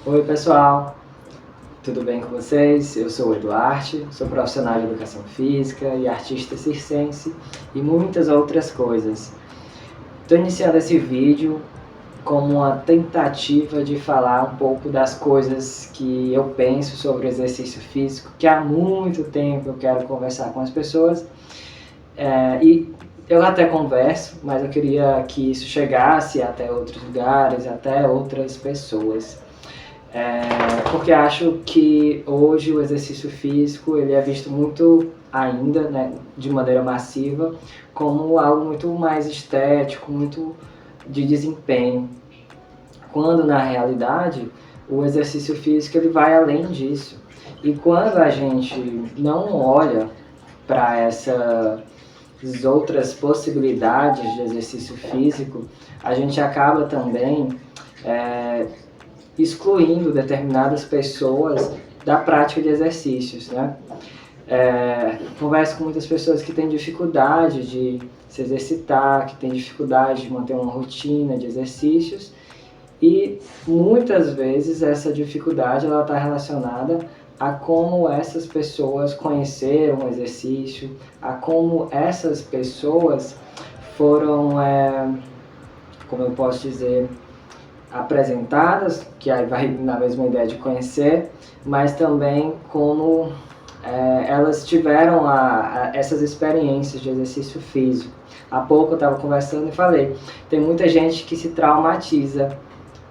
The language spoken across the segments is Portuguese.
Oi pessoal, tudo bem com vocês? Eu sou o Eduardo, sou profissional de educação física e artista circense e muitas outras coisas. Estou iniciando esse vídeo como uma tentativa de falar um pouco das coisas que eu penso sobre o exercício físico, que há muito tempo eu quero conversar com as pessoas. E eu até converso, mas eu queria que isso chegasse até outros lugares, até outras pessoas. Porque acho que hoje o exercício físico ele é visto muito ainda, né, de maneira massiva, como algo muito mais estético, muito de desempenho, quando na realidade o exercício físico ele vai além disso. E quando a gente não olha para essas outras possibilidades de exercício físico, a gente acaba também excluindo determinadas pessoas da prática de exercícios, né? Converso com muitas pessoas que têm dificuldade de se exercitar, que têm dificuldade de manter uma rotina de exercícios, e muitas vezes essa dificuldade ela está relacionada a como essas pessoas conheceram o exercício, a como essas pessoas foram, como eu posso dizer, apresentadas, que aí vai na mesma ideia de conhecer, mas também como elas tiveram essas experiências de exercício físico. Há pouco eu estava conversando e falei, tem muita gente que se traumatiza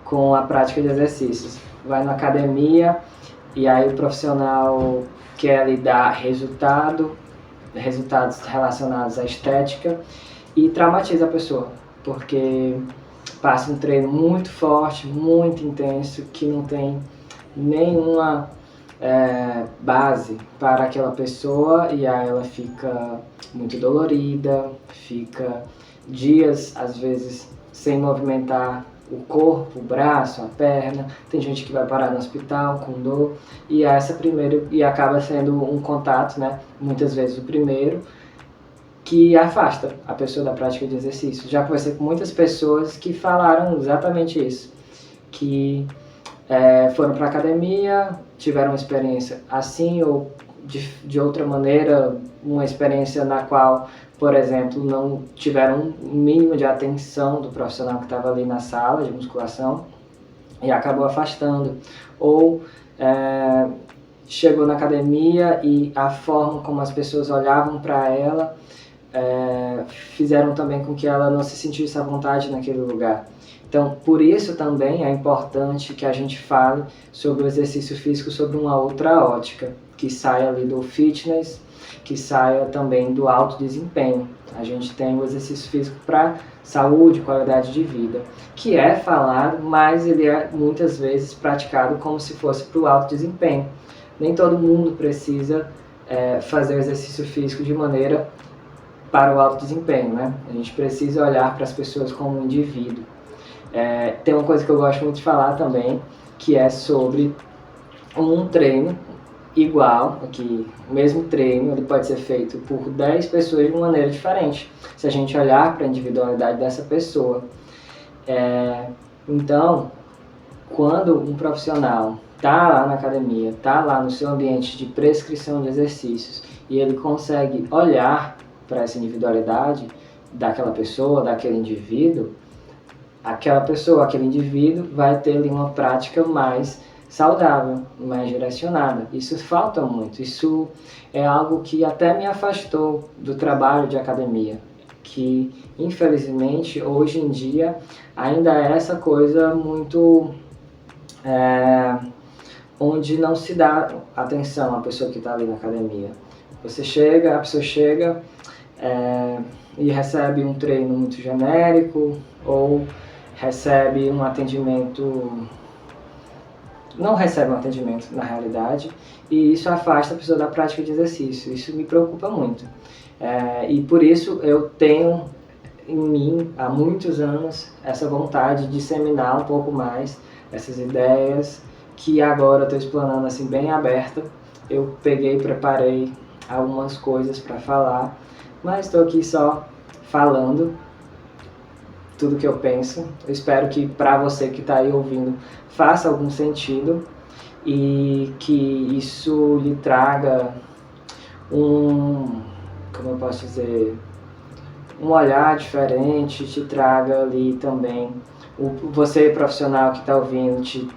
com a prática de exercícios. Vai na academia e aí o profissional quer lhe dar resultados relacionados à estética e traumatiza a pessoa, porque passa um treino muito forte, muito intenso, que não tem nenhuma base para aquela pessoa, e aí ela fica muito dolorida, fica dias, às vezes, sem movimentar o corpo, o braço, a perna. Tem gente que vai parar no hospital com dor, e acaba sendo um contato, né, muitas vezes o primeiro, que afasta a pessoa da prática de exercício. Já conversei com muitas pessoas que falaram exatamente isso, que foram para a academia, tiveram uma experiência assim ou de outra maneira, uma experiência na qual, por exemplo, não tiveram um mínimo de atenção do profissional que estava ali na sala de musculação e acabou afastando. Ou chegou na academia e a forma como as pessoas olhavam para ela fizeram também com que ela não se sentisse à vontade naquele lugar. Então, por isso também é importante que a gente fale sobre o exercício físico sob uma outra ótica, que saia ali do fitness, que saia também do alto desempenho. A gente tem o exercício físico para saúde, qualidade de vida, que é falado, mas ele é muitas vezes praticado como se fosse para o alto desempenho. Nem todo mundo precisa fazer o exercício físico de maneira para o alto desempenho, né? A gente precisa olhar para as pessoas como um indivíduo. Tem uma coisa que eu gosto muito de falar também, que é sobre um treino igual, que o mesmo treino ele pode ser feito por 10 pessoas de uma maneira diferente, se a gente olhar para a individualidade dessa pessoa. Então, quando um profissional está lá na academia, está lá no seu ambiente de prescrição de exercícios, e ele consegue olhar para essa individualidade daquela pessoa, daquele indivíduo, aquela pessoa, aquele indivíduo vai ter ali uma prática mais saudável, mais direcionada. Isso falta muito, isso é algo que até me afastou do trabalho de academia, que infelizmente hoje em dia ainda é essa coisa muito onde não se dá atenção à pessoa que está ali na academia. A pessoa chega e recebe um treino muito genérico, ou recebe um atendimento, não recebe um atendimento na realidade, e isso afasta a pessoa da prática de exercício. Isso me preocupa muito. E por isso eu tenho em mim, há muitos anos, essa vontade de disseminar um pouco mais essas ideias, que agora eu estou explanando assim bem aberta. Eu peguei e preparei algumas coisas para falar, mas estou aqui só falando tudo que eu penso. Eu espero que para você que está aí ouvindo faça algum sentido e que isso lhe traga como eu posso dizer, um olhar diferente, te traga ali também, você profissional que está ouvindo, te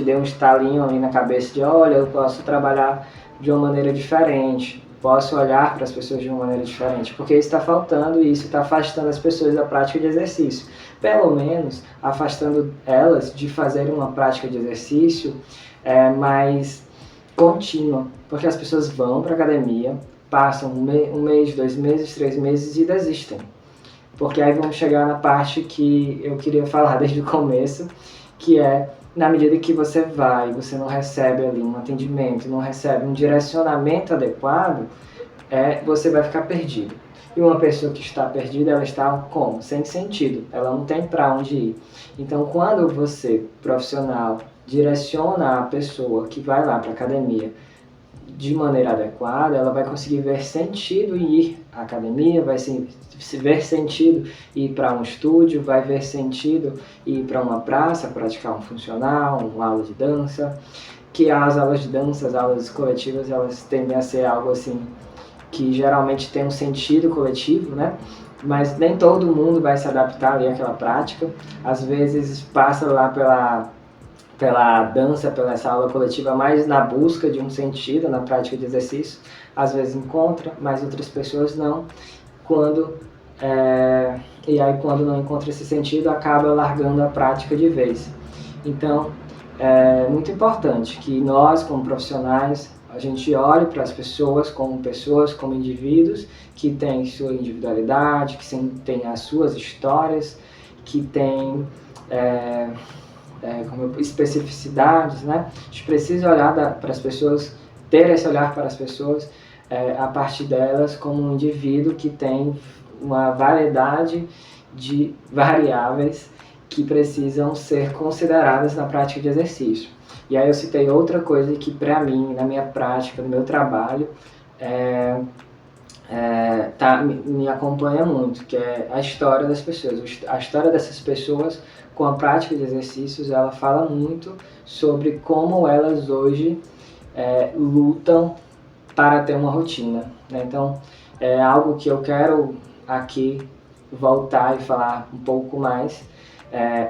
dê um estalinho ali na cabeça de, olha, eu posso trabalhar de uma maneira diferente, posso olhar para as pessoas de uma maneira diferente, porque isso está faltando e isso está afastando as pessoas da prática de exercício. Pelo menos afastando elas de fazer uma prática de exercício mais contínua, porque as pessoas vão para a academia, passam um mês, 2 meses, 3 meses e desistem. Porque aí vamos chegar na parte que eu queria falar desde o começo, que é, na medida que você vai, você não recebe ali um atendimento, não recebe um direcionamento adequado, você vai ficar perdido. E uma pessoa que está perdida, ela está como? Sem sentido, ela não tem para onde ir. Então, quando você, profissional, direciona a pessoa que vai lá para a academia de maneira adequada, ela vai conseguir ver sentido em ir à academia, vai se ver sentido em ir para um estúdio, vai ver sentido em ir para uma praça, praticar um funcional, uma aula de dança, que as aulas de dança, as aulas coletivas, elas tendem a ser algo assim, que geralmente tem um sentido coletivo, né? Mas nem todo mundo vai se adaptar ali àquela prática, às vezes passa lá pela dança, pela essa aula coletiva, mais na busca de um sentido na prática de exercício, às vezes encontra, mas outras pessoas não. E aí quando não encontra esse sentido, acaba largando a prática de vez. Então, é muito importante que nós, como profissionais, a gente olhe para as pessoas, como indivíduos que têm sua individualidade, que têm as suas histórias, que têm especificidades, né? A gente precisa olhar para as pessoas, ter esse olhar para as pessoas a partir delas como um indivíduo que tem uma variedade de variáveis que precisam ser consideradas na prática de exercício. E aí eu citei outra coisa que para mim, na minha prática, no meu trabalho, me acompanha muito, que é a história das pessoas. A história dessas pessoas com a prática de exercícios, ela fala muito sobre como elas hoje lutam para ter uma rotina, né? Então, é algo que eu quero aqui voltar e falar um pouco mais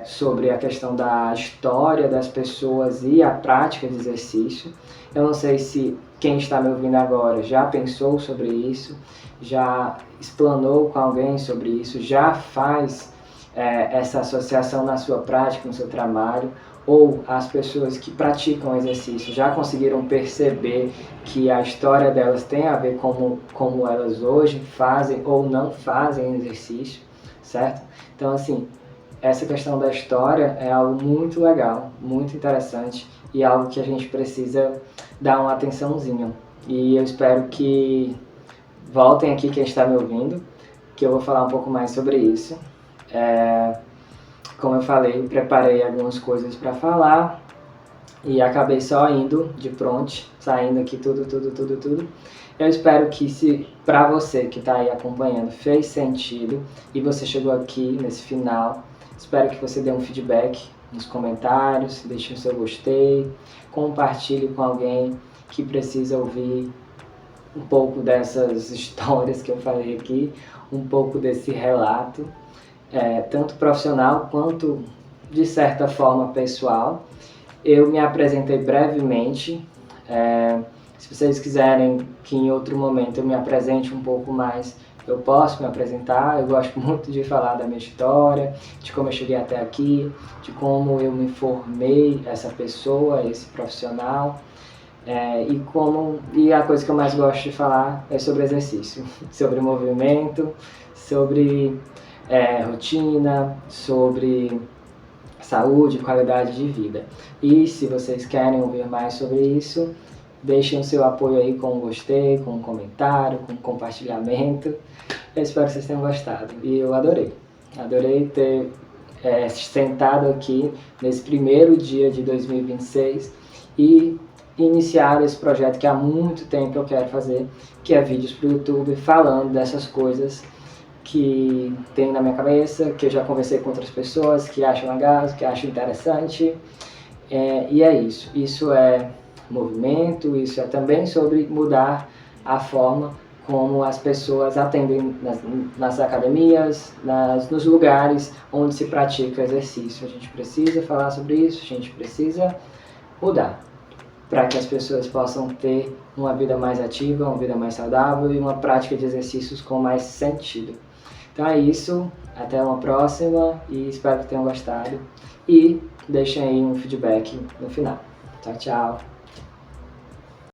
sobre a questão da história das pessoas e a prática de exercício. Eu não sei se quem está me ouvindo agora já pensou sobre isso, já explanou com alguém sobre isso, já faz essa associação na sua prática, no seu trabalho, ou as pessoas que praticam exercício já conseguiram perceber que a história delas tem a ver com como elas hoje fazem ou não fazem exercício, certo? Então, assim, essa questão da história é algo muito legal, muito interessante e algo que a gente precisa dar uma atençãozinha. E eu espero que voltem aqui quem está me ouvindo, que eu vou falar um pouco mais sobre isso. Como eu falei, preparei algumas coisas para falar e acabei só indo de pronto, saindo aqui tudo. Eu espero que se para você que está aí acompanhando fez sentido e você chegou aqui nesse final, espero que você dê um feedback nos comentários, deixe o seu gostei, compartilhe com alguém que precisa ouvir um pouco dessas histórias que eu falei aqui, um pouco desse relato, tanto profissional quanto de certa forma pessoal. Eu me apresentei brevemente, se vocês quiserem que em outro momento eu me apresente um pouco mais, eu posso me apresentar. Eu gosto muito de falar da minha história, de como eu cheguei até aqui, de como eu me formei essa pessoa, esse profissional, e a coisa que eu mais gosto de falar é sobre exercício, sobre movimento, sobre rotina, sobre saúde, qualidade de vida. E se vocês querem ouvir mais sobre isso, deixem o seu apoio aí com um gostei, com um comentário, com um compartilhamento. Eu espero que vocês tenham gostado. E eu adorei ter sentado aqui nesse primeiro dia de 2026 e iniciar esse projeto que há muito tempo eu quero fazer, que é vídeos para o YouTube falando dessas coisas que tem na minha cabeça, que eu já conversei com outras pessoas que acham legal, que acham interessante. E é isso. Isso é movimento, isso é também sobre mudar a forma como as pessoas atendem nas academias, nos lugares onde se pratica exercício. A gente precisa falar sobre isso, a gente precisa mudar para que as pessoas possam ter uma vida mais ativa, uma vida mais saudável e uma prática de exercícios com mais sentido. Então é isso, até uma próxima e espero que tenham gostado e deixem aí um feedback no final. Tchau, tchau!